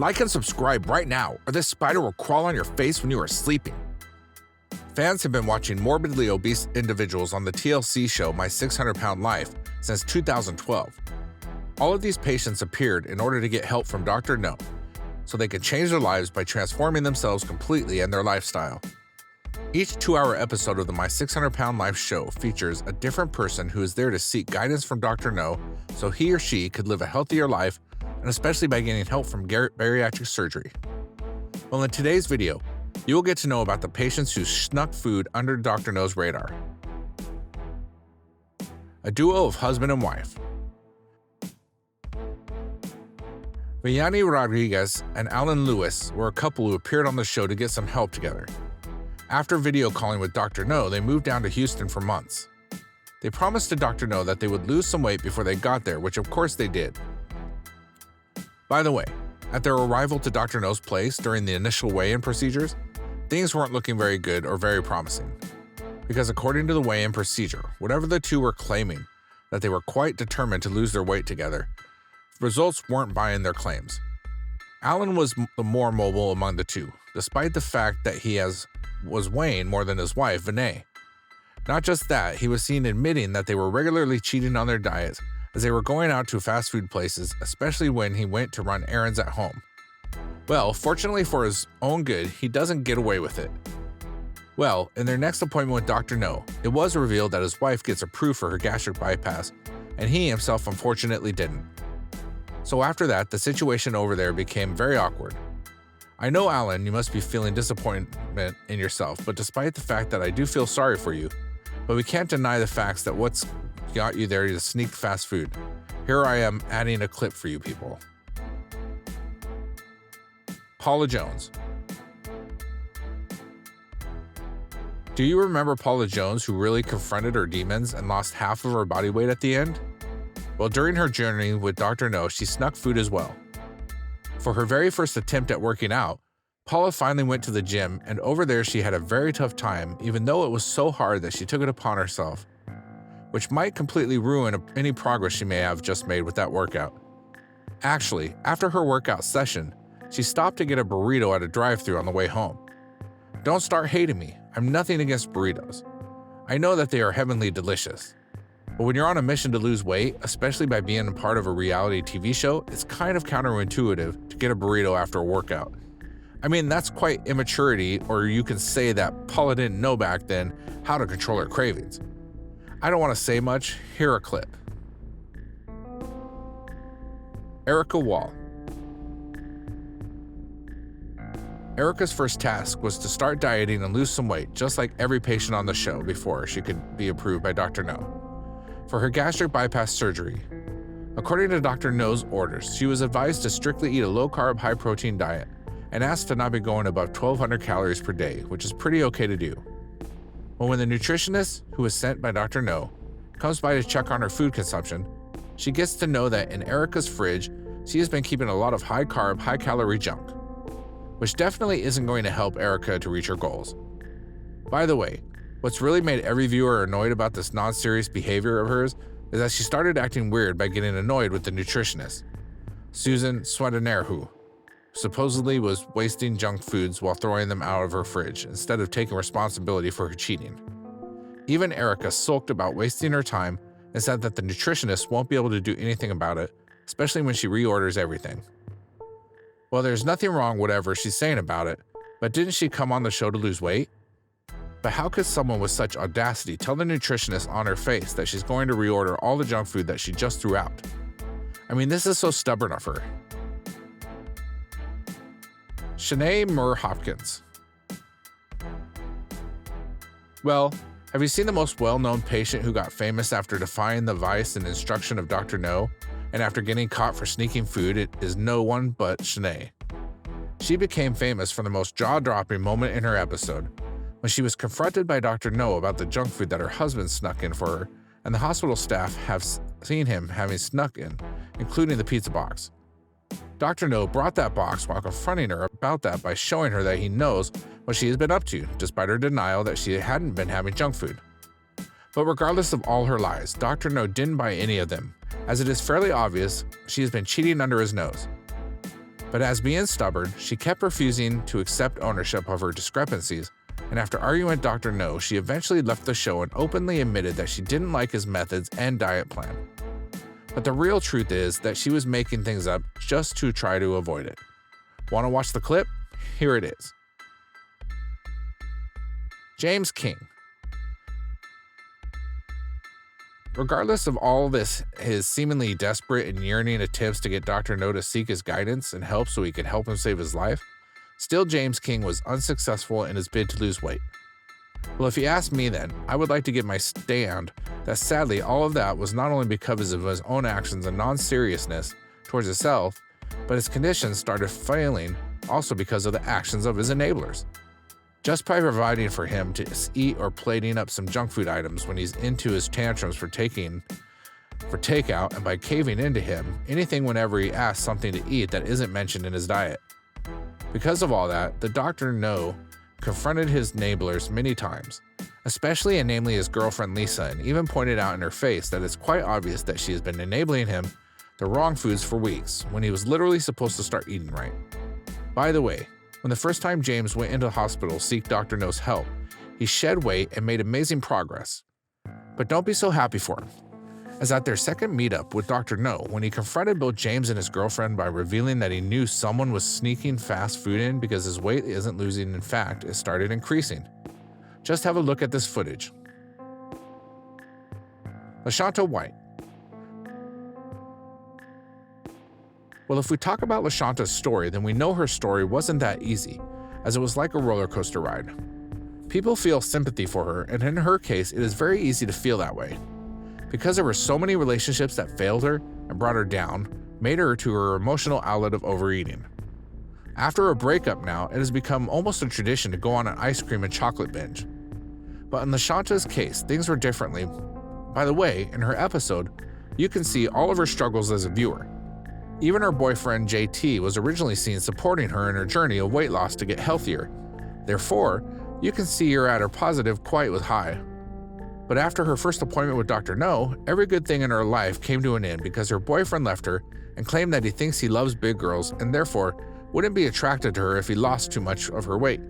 Like and subscribe right now, or this spider will crawl on your face when you are sleeping. Fans have been watching morbidly obese individuals on the TLC show My 600-Pound Life since 2012. All of these patients appeared in order to get help from Dr. No, so they could change their lives by transforming themselves completely and their lifestyle. Each 2-hour episode of the My 600-Pound Life show features a different person who is there to seek guidance from Dr. No so he or she could live a healthier life, and especially by getting help from bariatric surgery. Well, in today's video, you will get to know about the patients who snuck food under Dr. No's radar. A duo of husband and wife. Vianney Rodriguez and Alan Lewis were a couple who appeared on the show to get some help together. After video calling with Dr. No, they moved down to Houston for months. They promised to Dr. No that they would lose some weight before they got there, which of course they did. By the way, at their arrival to Dr. No's place during the initial weigh-in procedures, things weren't looking very good or very promising. Because according to the weigh-in procedure, whatever the two were claiming, that they were quite determined to lose their weight together, results weren't buying their claims. Alan was the more mobile among the two, despite the fact that he was weighing more than his wife, Vianney. Not just that, he was seen admitting that they were regularly cheating on their diets as they were going out to fast food places, especially when he went to run errands at home. Well, fortunately for his own good, he doesn't get away with it. Well, in their next appointment with Dr. No, it was revealed that his wife gets approved for her gastric bypass, and he himself unfortunately didn't. So after that, the situation over there became very awkward. I know, Alan, you must be feeling disappointment in yourself, but despite the fact that I do feel sorry for you, but we can't deny the facts that what's got you there to sneak fast food. Here I am adding a clip for you people. Paula Jones. Do you remember Paula Jones, who really confronted her demons and lost half of her body weight at the end? Well, during her journey with Dr. No, she snuck food as well. For her very first attempt at working out, Paula finally went to the gym, and over there she had a very tough time, even though it was so hard that she took it upon herself, which might completely ruin any progress she may have just made with that workout. Actually, after her workout session, she stopped to get a burrito at a drive-thru on the way home. Don't start hating me, I'm nothing against burritos. I know that they are heavenly delicious. But when you're on a mission to lose weight, especially by being a part of a reality TV show, it's kind of counterintuitive to get a burrito after a workout. I mean, that's quite immaturity, or you can say that Paula didn't know back then how to control her cravings. I don't want to say much, here a clip. Erica Wall. Erica's first task was to start dieting and lose some weight, just like every patient on the show before she could be approved by Dr. No, for her gastric bypass surgery. According to Dr. No's orders, she was advised to strictly eat a low-carb, high-protein diet and asked to not be going above 1,200 calories per day, which is pretty okay to do. But when the nutritionist, who was sent by Dr. No, comes by to check on her food consumption, she gets to know that in Erica's fridge, she has been keeping a lot of high-carb, high-calorie junk, which definitely isn't going to help Erica to reach her goals. By the way, what's really made every viewer annoyed about this non-serious behavior of hers is that she started acting weird by getting annoyed with the nutritionist, Susan Swedener, who supposedly was wasting junk foods while throwing them out of her fridge instead of taking responsibility for her cheating. Even Erica sulked about wasting her time and said that the nutritionist won't be able to do anything about it, especially when she reorders everything. Well, there's nothing wrong whatever she's saying about it, but didn't she come on the show to lose weight? But how could someone with such audacity tell the nutritionist on her face that she's going to reorder all the junk food that she just threw out? I mean, this is so stubborn of her. Shanae Murr Hopkins. Well, have you seen the most well-known patient who got famous after defying the advice and instruction of Dr. No, and after getting caught for sneaking food? It is no one but Shanae. She became famous for the most jaw-dropping moment in her episode, when she was confronted by Dr. No about the junk food that her husband snuck in for her, and the hospital staff have seen him having snuck in, including the pizza box. Dr. No brought that box while confronting her about that by showing her that he knows what she has been up to, despite her denial that she hadn't been having junk food. But regardless of all her lies, Dr. No didn't buy any of them, as it is fairly obvious she has been cheating under his nose. But as being stubborn, she kept refusing to accept ownership of her discrepancies, and after arguing with Dr. No, she eventually left the show and openly admitted that she didn't like his methods and diet plan. But the real truth is that she was making things up just to try to avoid it. Want to watch the clip? Here it is. James King. Regardless of all this, his seemingly desperate and yearning attempts to get Dr. No to seek his guidance and help so he could help him save his life, still James King was unsuccessful in his bid to lose weight. Well, if you ask me then, I would like to give my stand that sadly all of that was not only because of his own actions and non-seriousness towards himself, but his conditions started failing also because of the actions of his enablers. Just by providing for him to eat or plating up some junk food items when he's into his tantrums for takeout, and by caving into him anything whenever he asks something to eat that isn't mentioned in his diet. Because of all that, the Dr. No confronted his enablers many times, especially and namely his girlfriend Lisa, and even pointed out in her face that it's quite obvious that she has been enabling him the wrong foods for weeks when he was literally supposed to start eating right. By the way, when the first time James went into the hospital to seek Dr. No's help, he shed weight and made amazing progress. But don't be so happy for him, as at their second meetup with Dr. No, when he confronted both James and his girlfriend by revealing that he knew someone was sneaking fast food in because his weight isn't losing, in fact, it started increasing. Just have a look at this footage. LaShonta White. Well, if we talk about LaShonta's story, then we know her story wasn't that easy, as it was like a roller coaster ride. People feel sympathy for her, and in her case, it is very easy to feel that way. Because there were so many relationships that failed her and brought her down, made her to her emotional outlet of overeating. After a breakup now, it has become almost a tradition to go on an ice cream and chocolate binge. But in LaShonta's case, things were differently. By the way, in her episode, you can see all of her struggles as a viewer. Even her boyfriend JT was originally seen supporting her in her journey of weight loss to get healthier. Therefore, you can see her at her positive quite was high. But after her first appointment with Dr. No, every good thing in her life came to an end because her boyfriend left her and claimed that he thinks he loves big girls and therefore wouldn't be attracted to her if he lost too much of her weight.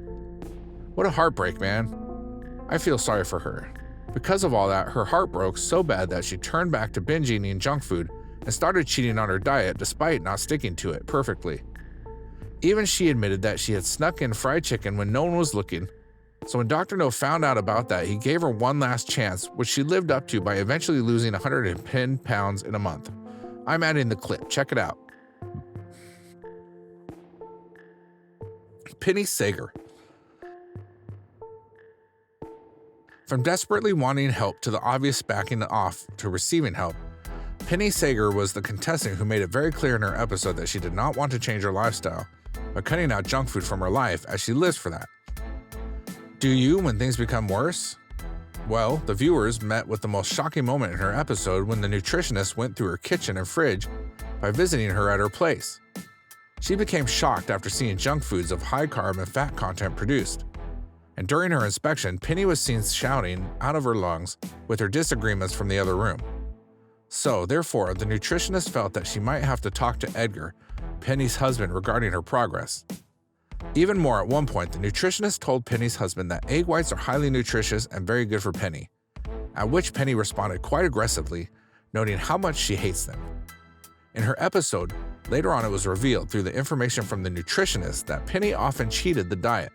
What a heartbreak, man. I feel sorry for her. Because of all that, her heart broke so bad that she turned back to binge eating junk food and started cheating on her diet despite not sticking to it perfectly. Even she admitted that she had snuck in fried chicken when no one was looking, so when Dr. No found out about that, he gave her one last chance, which she lived up to by eventually losing 110 pounds in a month. I'm adding the clip, check it out. Penny Sager. From desperately wanting help to the obvious backing off to receiving help, Penny Sager was the contestant who made it very clear in her episode that she did not want to change her lifestyle by cutting out junk food from her life as she lives for that. Do you when things become worse? Well, the viewers met with the most shocking moment in her episode when the nutritionist went through her kitchen and fridge by visiting her at her place. She became shocked after seeing junk foods of high carb and fat content produced. And during her inspection, Penny was seen shouting out of her lungs with her disagreements from the other room. So, therefore, the nutritionist felt that she might have to talk to Edgar, Penny's husband, regarding her progress. Even more, at one point, the nutritionist told Penny's husband that egg whites are highly nutritious and very good for Penny, at which Penny responded quite aggressively, noting how much she hates them. In her episode, later on it was revealed through the information from the nutritionist that Penny often cheated the diet.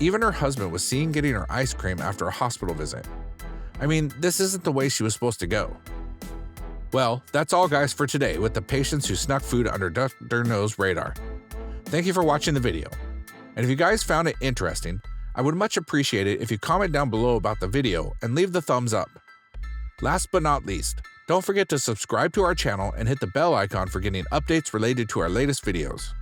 Even her husband was seen getting her ice cream after a hospital visit. I mean, this isn't the way she was supposed to go. Well, that's all guys for today with the patients who snuck food under Dr. No's radar. Thank you for watching the video. And if you guys found it interesting, I would much appreciate it if you comment down below about the video and leave the thumbs up. Last but not least, don't forget to subscribe to our channel and hit the bell icon for getting updates related to our latest videos.